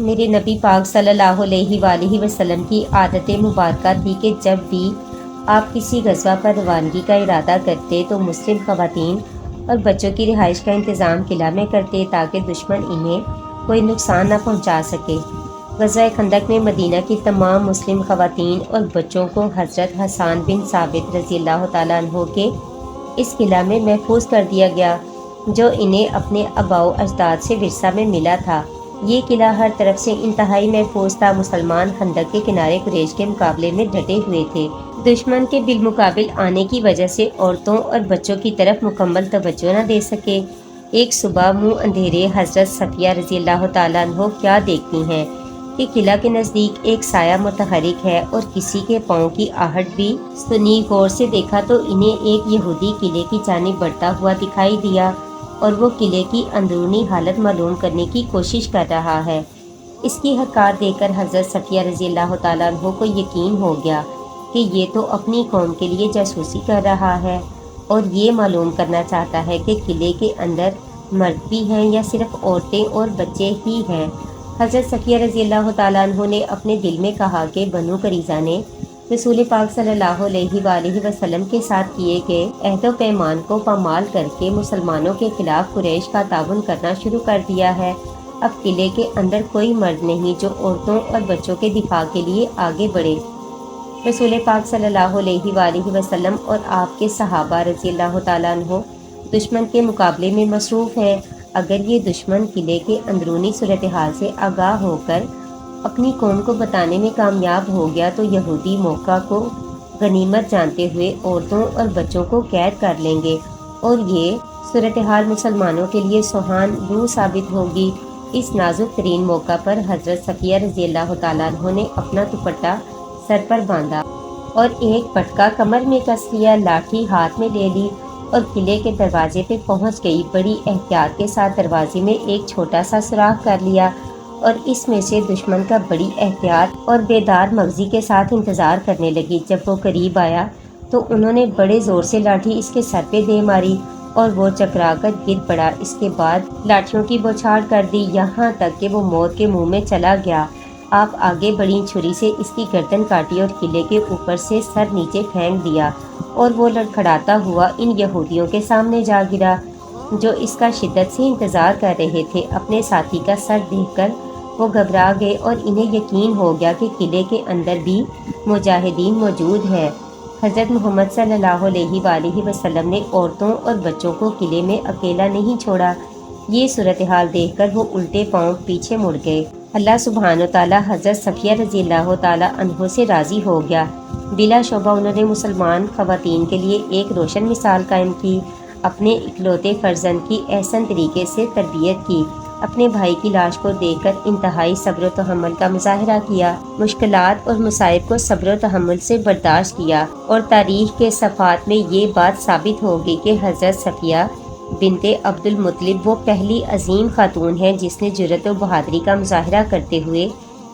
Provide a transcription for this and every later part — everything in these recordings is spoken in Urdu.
میرے نبی پاک صلی اللہ علیہ وآلہ وسلم کی عادت مبارکہ تھی کہ جب بھی آپ کسی غزوہ پر روانگی کا ارادہ کرتے تو مسلم خواتین اور بچوں کی رہائش کا انتظام قلعہ میں کرتے تاکہ دشمن انہیں کوئی نقصان نہ پہنچا سکے۔ غزوہ خندق میں مدینہ کی تمام مسلم خواتین اور بچوں کو حضرت حسان بن ثابت رضی اللہ تعالیٰ عنہ کے اس قلعہ میں محفوظ کر دیا گیا جو انہیں اپنے آباء و اجداد سے ورثہ میں ملا تھا۔ یہ قلعہ ہر طرف سے انتہائی محفوظ تھا۔ مسلمان خندق کے کنارے قریش کے مقابلے میں ڈٹے ہوئے تھے۔ دشمن کے بالمقابل آنے کی وجہ سے عورتوں اور بچوں کی طرف مکمل توجہ نہ دے سکے۔ ایک صبح منہ اندھیرے حضرت صفیہ رضی اللہ تعالیٰ عنہ کیا دیکھتی ہیں کہ قلعہ کے نزدیک ایک سایہ متحرک ہے اور کسی کے پاؤں کی آہٹ بھی سنی۔ غور سے دیکھا تو انہیں ایک یہودی قلعے کی جانب بڑھتا ہوا دکھائی دیا اور وہ قلعے کی اندرونی حالت معلوم کرنے کی کوشش کر رہا ہے۔ اس کی حرکات دیکھ کر حضرت صفیہ رضی اللہ تعالیٰ عنہ کو یقین ہو گیا کہ یہ تو اپنی قوم کے لیے جاسوسی کر رہا ہے اور یہ معلوم کرنا چاہتا ہے کہ قلعے کے اندر مرد بھی ہیں یا صرف عورتیں اور بچے ہی ہیں۔ حضرت صفیہ رضی اللہ تعالیٰ عنہ نے اپنے دل میں کہا کہ بنو قریظہ نے رسول پاک صلی اللہ علیہ وآلہ وسلم کے ساتھ کیے گئے عہد و پیمان کو پامال کر کے مسلمانوں کے خلاف قریش کا تعاون کرنا شروع کر دیا ہے۔ اب قلعے کے اندر کوئی مرد نہیں جو عورتوں اور بچوں کے دفاع کے لیے آگے بڑھے۔ رسول پاک صلی اللہ علیہ وآلہ وسلم اور آپ کے صحابہ رضی اللہ تعالیٰ عنہ دشمن کے مقابلے میں مصروف ہیں۔ اگر یہ دشمن قلعے کے اندرونی صورتحال سے آگاہ ہو کر اپنی قوم کو بتانے میں کامیاب ہو گیا تو یہودی موقع کو غنیمت جانتے ہوئے عورتوں اور بچوں کو قید کر لیں گے اور یہ صورتحال مسلمانوں کے لیے سوہان روح ثابت ہوگی۔ اس نازک ترین موقع پر حضرت صفیہ رضی اللہ تعالیٰ عنہ نے اپنا دوپٹہ سر پر باندھا اور ایک پٹکا کمر میں کس لیا، لاٹھی ہاتھ میں لے لی اور قلعے کے دروازے پہ پہنچ گئی۔ بڑی احتیاط کے ساتھ دروازے میں ایک چھوٹا سا سوراخ کر لیا اور اس میں سے دشمن کا بڑی احتیاط اور بیدار مغزی کے ساتھ انتظار کرنے لگی۔ جب وہ قریب آیا تو انہوں نے بڑے زور سے لاٹھی اس کے سر پہ دے ماری اور وہ چکرا کر گر پڑا۔ اس کے بعد لاٹھیوں کی بوچھاڑ کر دی یہاں تک کہ وہ موت کے منہ میں چلا گیا۔ آپ آگے بڑی چھری سے اس کی گردن کاٹی اور قلعے کے اوپر سے سر نیچے پھینک دیا اور وہ لڑکھڑاتا ہوا ان یہودیوں کے سامنے جا گرا جو اس کا شدت سے انتظار کر رہے تھے۔ اپنے ساتھی کا سر دیکھ کر وہ گھبرا گئے اور انہیں یقین ہو گیا کہ قلعے کے اندر بھی مجاہدین موجود ہیں۔ حضرت محمد صلی اللہ علیہ وآلہ وسلم نے عورتوں اور بچوں کو قلعے میں اکیلا نہیں چھوڑا۔ یہ صورتحال دیکھ کر وہ الٹے پاؤں پیچھے مڑ گئے۔ اللہ سبحانہ وتعالیٰ حضرت صفیہ رضی اللہ تعالیٰ عنہ سے راضی ہو گیا۔ بلا شبہ انہوں نے مسلمان خواتین کے لیے ایک روشن مثال قائم کی، اپنے اکلوتے فرزند کی احسن طریقے سے تربیت کی، اپنے بھائی کی لاش کو دیکھ کر انتہائی صبر و تحمل کا مظاہرہ کیا، مشکلات اور مصائب کو صبر و تحمل سے برداشت کیا، اور تاریخ کے صفحات میں یہ بات ثابت ہوگی کہ حضرت صفیہ بنت عبد المطلب وہ پہلی عظیم خاتون ہے جس نے جرأت و بہادری کا مظاہرہ کرتے ہوئے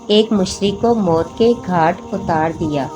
ایک مشرک کو موت کے گھاٹ اتار دیا۔